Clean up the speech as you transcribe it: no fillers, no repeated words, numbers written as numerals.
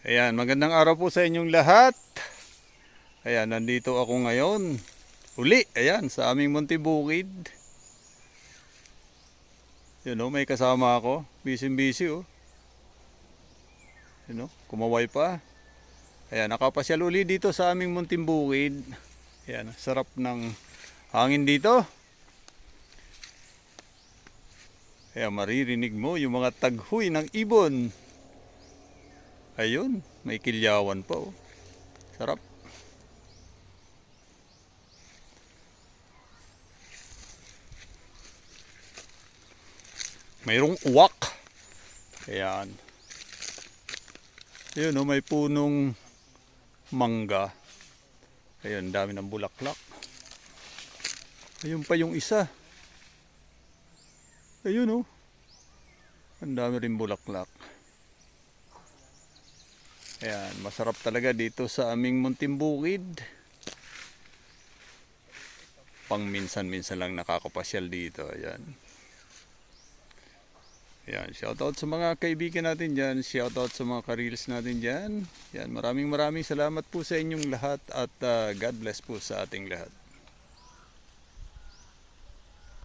Ayan, magandang araw po sa inyong lahat. Ayan, nandito ako ngayon. Uli, ayan, sa aming Munti Bukid. Yun o, may kasama ako. Busy o. Yun o, kumaway pa. Ayan, nakapasyal uli dito sa aming Munti Bukid. Ayan, sarap ng hangin dito. Ayan, maririnig mo yung mga taghoy ng ibon. Ayun, may kilyawan pa oh. Sarap. Mayroong uwak. Ayan. Ayun oh, may punong mangga. Ayun, dami ng bulaklak. Ayun pa yung isa. Ayun oh. Ang dami rin bulaklak. Ayan, masarap talaga dito sa aming Munting Bukid. Pang minsan-minsan lang nakakapasyal dito. Ayan. Ayan, shoutout sa mga kaibigan natin dyan. Shoutout sa mga ka-reels natin dyan. Ayan, maraming salamat po sa inyong lahat at God bless po sa ating lahat.